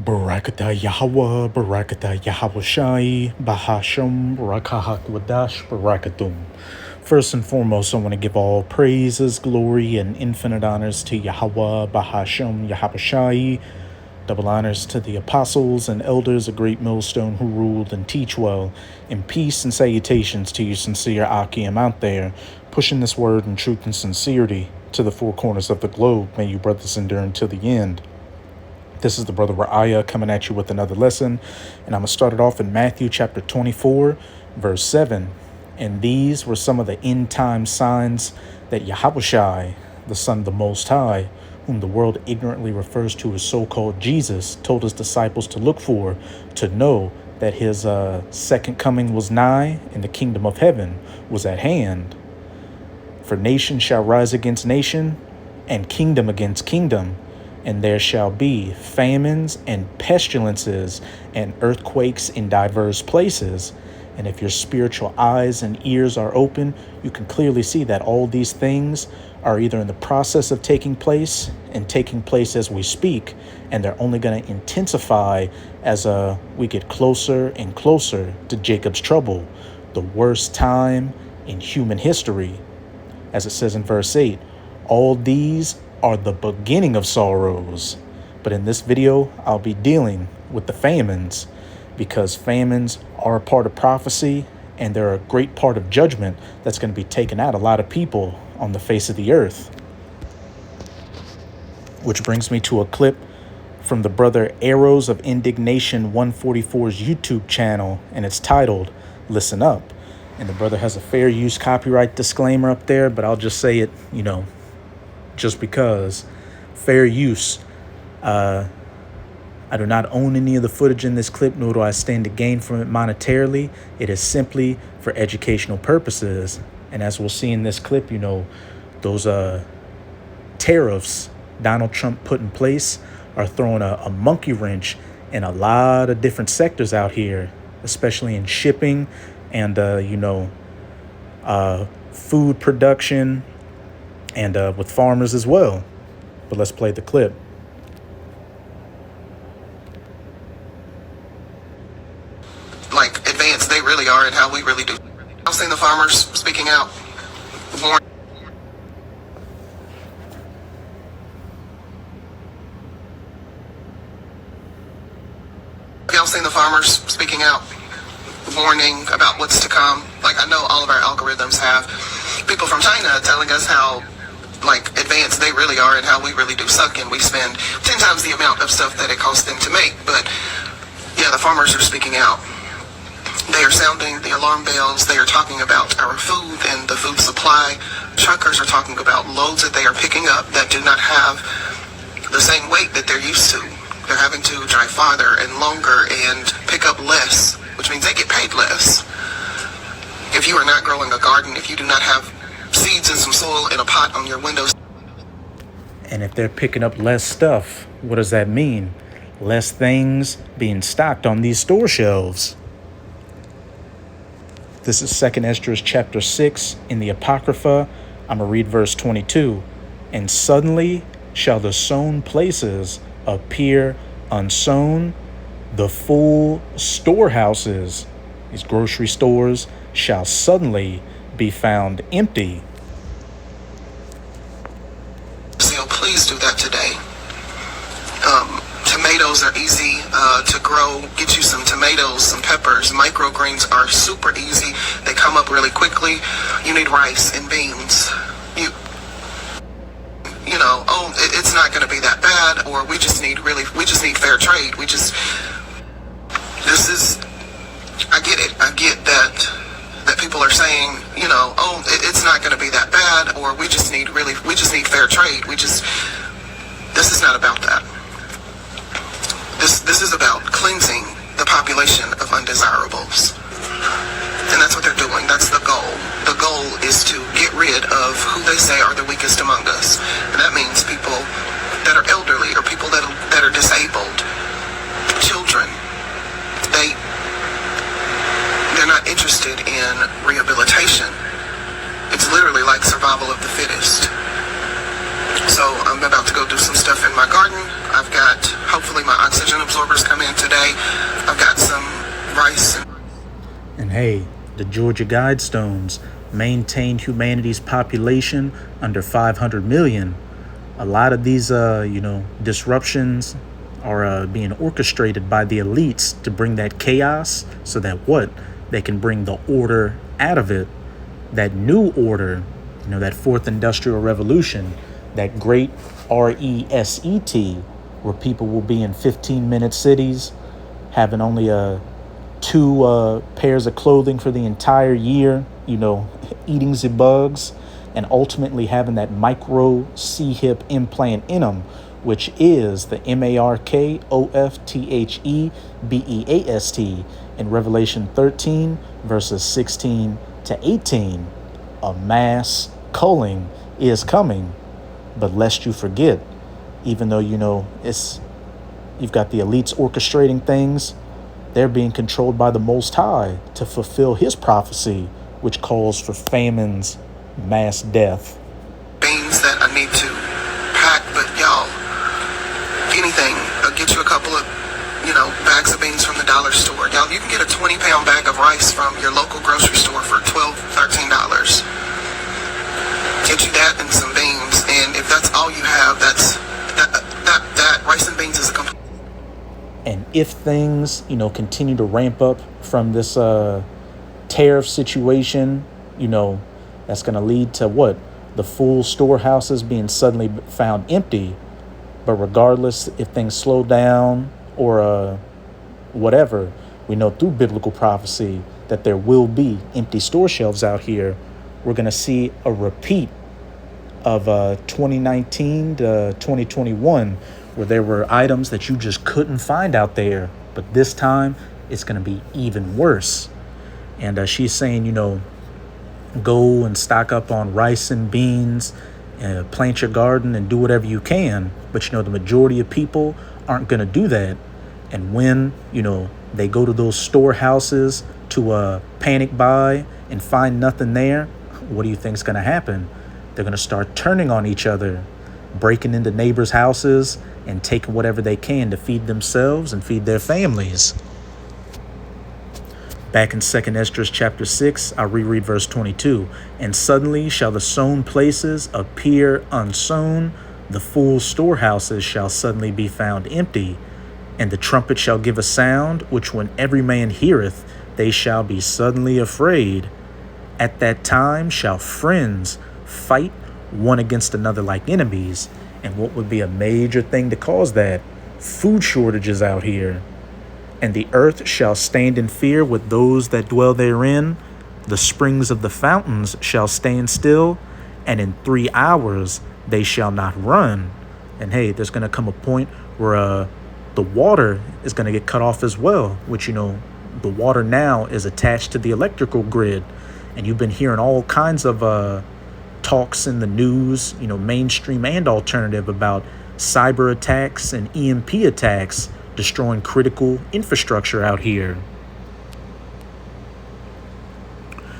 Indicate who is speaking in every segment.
Speaker 1: Barakatah Yahweh, Barakatah Yahweh Shai, Bahasham, Barakahak Wadash, Barakatum. First and foremost, I want to give all praises, glory, and infinite honors to Yahweh, Bahasham, Yahweh Shai. Double honors to the apostles and elders, a great millstone who ruled and teach well. And peace and salutations to you sincere Akim out there, pushing this word in truth and sincerity to the four corners of the globe. May you brothers endure until the end. This is the brother Ra'aya coming at you with another lesson, and I'm going to start it off in Matthew chapter 24, verse 7. And these were some of the end-time signs that Yahushai, the Son of the Most High, whom the world ignorantly refers to as so-called Jesus, told his disciples to look for, to know that his second coming was nigh, and the kingdom of heaven was at hand. For nation shall rise against nation, and kingdom against kingdom, and there shall be famines and pestilences and earthquakes in diverse places. And if your spiritual eyes and ears are open, you can clearly see that all these things are either in the process of taking place and taking place as we speak, and they're only going to intensify as we get closer and closer to Jacob's trouble, the worst time in human history. As it says in verse 8, all these are the beginning of sorrows. But in this video, I'll be dealing with the famines, because famines are a part of prophecy, and they're a great part of judgment that's going to be taking out a lot of people on the face of the earth. Which brings me to a clip from the brother Arrows of Indignation 144's YouTube channel, and it's titled, Listen Up. And the brother has a fair use copyright disclaimer up there, but I'll just say it, just because. Fair use. I do not own any of the footage in this clip, nor do I stand to gain from it monetarily. It is simply for educational purposes. And as we'll see in this clip, those tariffs Donald Trump put in place are throwing a monkey wrench in a lot of different sectors out here, especially in shipping and, food production, and with farmers as well. But let's play the clip.
Speaker 2: Like advanced they really are and how we really do. I've seen the farmers speaking out. I've seen the farmers speaking out, warning about what's to come. Like I know all of our algorithms have people from China telling us how advanced they really are and how we really do suck, and we spend 10 times the amount of stuff that it costs them to make. But yeah, the farmers are speaking out. They are sounding the alarm bells. They are talking about our food and the food supply. Truckers are talking about loads that they are picking up that do not have the same weight that they're used to. They're having to drive farther and longer and pick up less, which means they get paid less. If you are not growing a garden, if you do not have seeds and some soil in a pot on your windows.
Speaker 1: And if they're picking up less stuff, what does that mean? Less things being stocked on these store shelves. This is 2 Esdras chapter 6 in the Apocrypha. I'm going to read verse 22. And suddenly shall the sown places appear unsown, the full storehouses, these grocery stores, shall suddenly be found empty.
Speaker 2: So please do that today. Tomatoes are easy to grow. Get you some tomatoes, some peppers. Microgreens are super easy. They come up really quickly. You need rice and beans. It's not going to be that bad, or we just need fair trade. I get it. I get that people are saying, it's not going to be that bad, or we just need fair trade. This is not about that. This is about cleansing the population of undesirables. And that's what they're doing. That's the goal. The goal is to get rid of who they say are the weakest among us. And that means people that are elderly, or people that are disabled, children. They're not interested in rehabilitation. It's literally like survival of the fittest. So I'm about to go do some stuff in my garden. I've got hopefully my oxygen absorber absorbers come in today. I've got some rice and
Speaker 1: And hey, the Georgia Guidestones maintained humanity's population under 500 million. A lot of these, disruptions are being orchestrated by the elites to bring that chaos so that what? They can bring the order out of it. That new order, that fourth industrial revolution, that great RESET, where people will be in 15-minute cities, having only two pairs of clothing for the entire year, eating the bugs, and ultimately having that micro C-hip implant in them, which is the MARKOFTHEBEAST in Revelation 13, verses 16 to 18. A mass culling is coming, but lest you forget, even though you've got the elites orchestrating things, they're being controlled by the Most High to fulfill his prophecy, which calls for famines, mass death.
Speaker 2: beans that I need to pack. But y'all, anything, get you a couple of, bags of beans from the dollar store. Y'all, you can get a 20-pound bag of rice from your local grocery store for $12, $13. Get you that and some beans, and if that's all you have, that rice and beans is a complete.
Speaker 1: And if things, continue to ramp up from this tariff situation, that's going to lead to what? The full storehouses being suddenly found empty. But regardless, if things slow down or whatever, we know through biblical prophecy that there will be empty store shelves out here. We're going to see a repeat of 2019 to 2021, where there were items that you just couldn't find out there. But this time, it's going to be even worse. And she's saying, go and stock up on rice and beans, plant your garden and do whatever you can. But, the majority of people aren't going to do that. And when, they go to those storehouses to panic buy and find nothing there, what do you think is going to happen? They're going to start turning on each other, breaking into neighbors' houses and taking whatever they can to feed themselves and feed their families. Back in 2 Esdras chapter 6, I'll reread verse 22. And suddenly shall the sown places appear unsown, the full storehouses shall suddenly be found empty, and the trumpet shall give a sound, which when every man heareth, they shall be suddenly afraid. At that time shall friends fight one against another like enemies. And what would be a major thing to cause that? Food shortages out here. And the earth shall stand in fear with those that dwell therein. The springs of the fountains shall stand still, and in 3 hours they shall not run. And hey, there's going to come a point where the water is going to get cut off as well, which, the water now is attached to the electrical grid. And you've been hearing all kinds of talks in the news, mainstream and alternative, about cyber attacks and EMP attacks destroying critical infrastructure out here.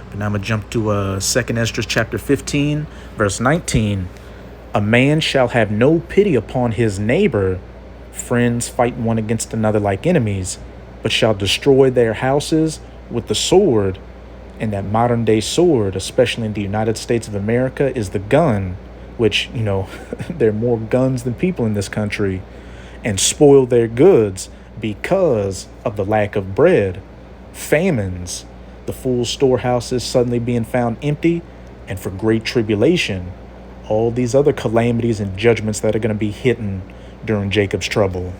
Speaker 1: But now I'm going to jump to 2 Esdras chapter 15, verse 19. A man shall have no pity upon his neighbor, friends fight one against another like enemies, but shall destroy their houses with the sword. And that modern day sword, especially in the United States of America, is the gun, which, there are more guns than people in this country, and spoil their goods because of the lack of bread. Famines, the full storehouses suddenly being found empty, and for great tribulation, all these other calamities and judgments that are going to be hitting during Jacob's trouble.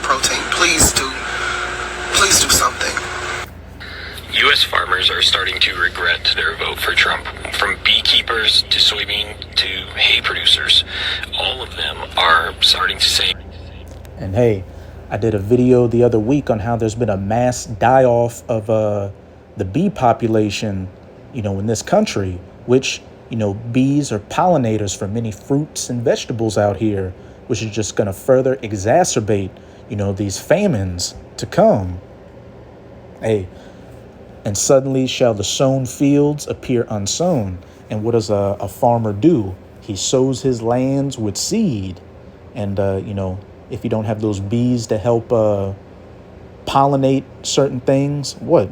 Speaker 2: Protein, please do something.
Speaker 3: U.S. farmers are starting to regret their vote for Trump. From beekeepers to soybean to hay producers, all of them are starting to say.
Speaker 1: And hey, I did a video the other week on how there's been a mass die-off of the bee population, in this country, which, bees are pollinators for many fruits and vegetables out here, which is just going to further exacerbate, these famines to come. Hey, and suddenly shall the sown fields appear unsown. And what does a farmer do? He sows his lands with seed. And, if you don't have those bees to help pollinate certain things, what?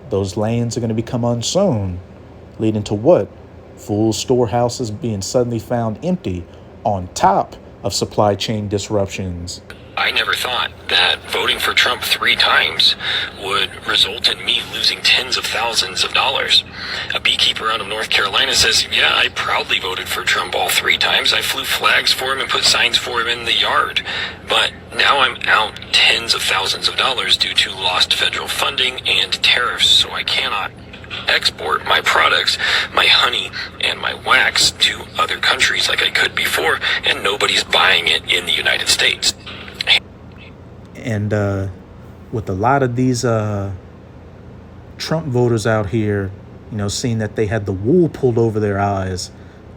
Speaker 1: Those lands are going to become unsown, leading to what? Full storehouses being suddenly found empty on top of supply chain disruptions.
Speaker 3: I never thought that voting for Trump 3 times would result in me losing tens of thousands of dollars. A beekeeper out of North Carolina says, yeah, I proudly voted for Trump all 3 times. I flew flags for him and put signs for him in the yard. But now I'm out tens of thousands of dollars due to lost federal funding and tariffs, so I cannot export my products, my honey and my wax, to other countries like I could before, and nobody's buying it in the United States.
Speaker 1: And with a lot of these Trump voters out here, seeing that they had the wool pulled over their eyes,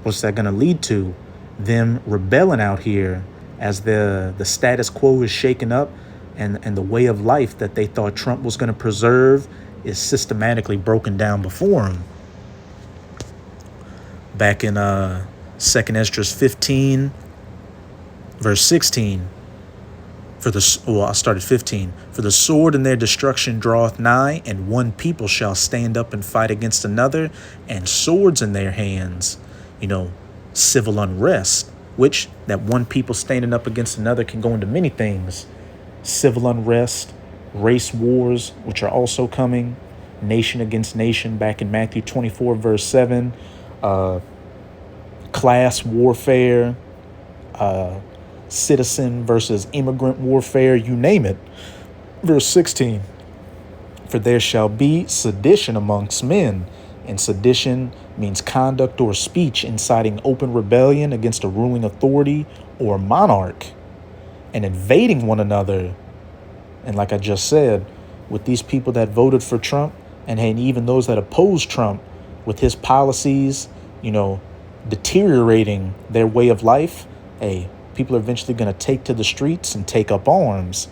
Speaker 1: what's that going to lead to? Them rebelling out here as the status quo is shaken up, and the way of life that they thought Trump was going to preserve is systematically broken down before them. Back in 2nd Esdras 15, verse 16, I started 15. For the sword and their destruction draweth nigh, and one people shall stand up and fight against another, and swords in their hands. Civil unrest, which that one people standing up against another can go into many things. Civil unrest, race wars, which are also coming, nation against nation, back in Matthew 24, verse 7, class warfare, citizen versus immigrant warfare, you name it. Verse 16, for there shall be sedition amongst men, and sedition means conduct or speech inciting open rebellion against a ruling authority or monarch, and invading one another. And like I just said, with these people that voted for Trump, and even those that oppose Trump, with his policies, deteriorating their way of life, people are eventually going to take to the streets and take up arms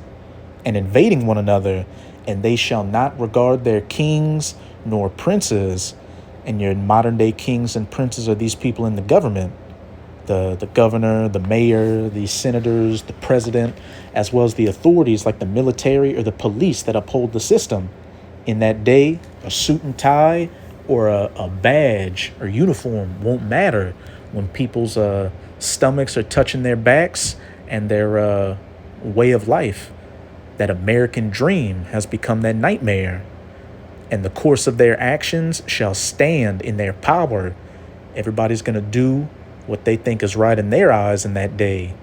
Speaker 1: and invading one another, and they shall not regard their kings nor princes. And your modern day kings and princes are these people in the government, the governor, the mayor, the senators, the president, as well as the authorities like the military or the police that uphold the system. In that day, a suit and tie or a badge or uniform won't matter when people's stomachs are touching their backs and their way of life. That American dream has become that nightmare, and the course of their actions shall stand in their power. Everybody's going to do what they think is right in their eyes in that day,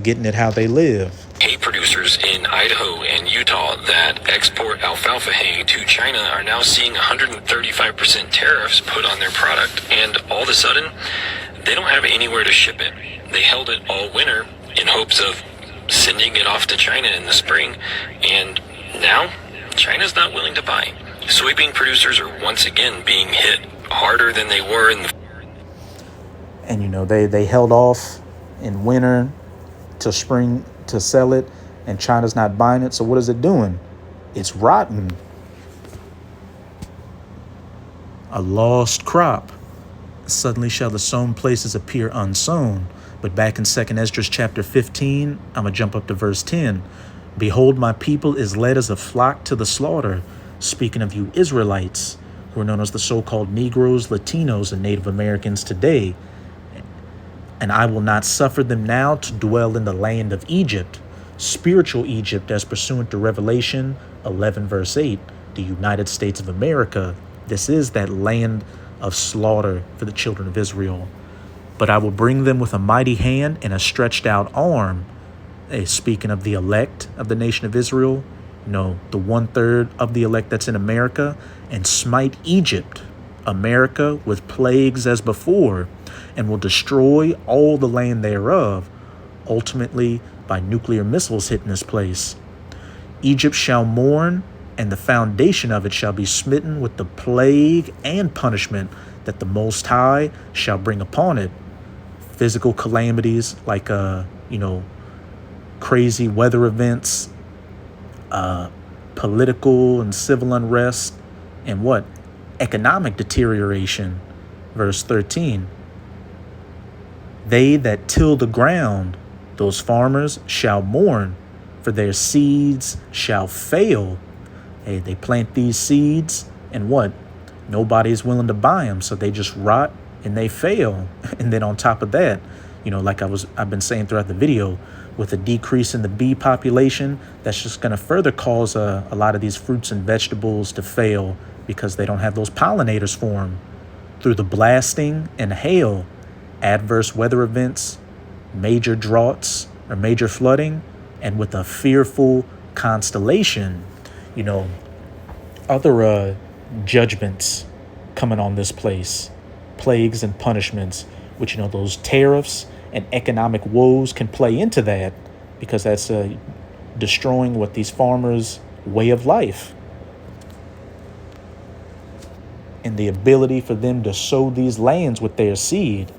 Speaker 1: getting it how they live.
Speaker 3: Hay producers in Idaho and Utah that export alfalfa hay to China are now seeing 135% tariffs put on their product, and all of a sudden, they don't have anywhere to ship it. They held it all winter in hopes of sending it off to China in the spring, and now China's not willing to buy. Soybean producers are once again being hit harder than they were in the...
Speaker 1: And they held off in winter till spring to sell it, and China's not buying it. So what is it doing? It's rotten. A lost crop. Suddenly shall the sown places appear unsown. But back in 2nd Esdras chapter 15, I'm going to jump up to verse 10. Behold, my people is led as a flock to the slaughter. Speaking of you Israelites, who are known as the so-called Negroes, Latinos, and Native Americans today. And I will not suffer them now to dwell in the land of Egypt, spiritual Egypt, as pursuant to Revelation 11, verse 8, the United States of America. This is that land of slaughter for the children of Israel. But I will bring them with a mighty hand and a stretched out arm. Speaking of the elect of the nation of Israel, the 1/3 of the elect that's in America, and smite Egypt, America, with plagues as before, and will destroy all the land thereof, ultimately by nuclear missiles hitting this place. Egypt shall mourn, and the foundation of it shall be smitten with the plague and punishment that the Most High shall bring upon it. Physical calamities like, crazy weather events, political and civil unrest, and economic deterioration. Verse 13. They that till the ground, those farmers, shall mourn, for their seeds shall fail. Hey, they plant these seeds, and what? Nobody's willing to buy them, so they just rot and they fail. And then on top of that, like I've been saying throughout the video, with a decrease in the bee population, that's just going to further cause a lot of these fruits and vegetables to fail because they don't have those pollinators for them. Through the blasting and hail, adverse weather events, major droughts or major flooding, and with a fearful constellation, other judgments coming on this place, plagues and punishments, which, those tariffs and economic woes can play into that, because that's destroying what these farmers' way of life and the ability for them to sow these lands with their seed.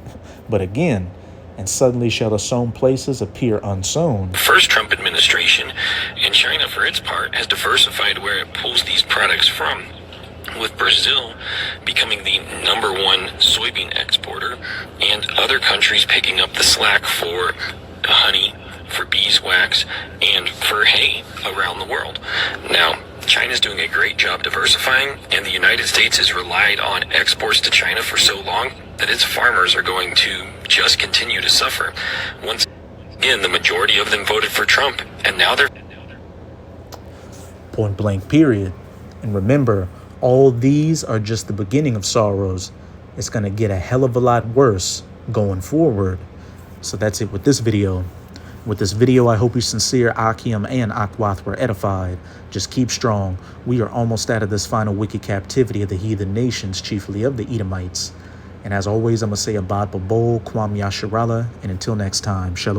Speaker 1: But again, and suddenly shall the sown places appear unsown.
Speaker 3: First Trump administration, and China, for its part, has diversified where it pulls these products from, with Brazil becoming the #1 soybean exporter and other countries picking up the slack for honey, for beeswax, and for hay around the world. Now, China's doing a great job diversifying, and the United States has relied on exports to China for so long that its farmers are going to just continue to suffer. Once again, the majority of them voted for Trump, and now they're...
Speaker 1: Point blank, period. And remember, all these are just the beginning of sorrows. It's going to get a hell of a lot worse going forward. So that's it with this video. With this video, I hope you sincere Akim and Akwath were edified. Just keep strong. We are almost out of this final wicked captivity of the heathen nations, chiefly of the Edomites. And as always, I'm going to say Abad Babol, Kwam Yasharala, and until next time, Shalom.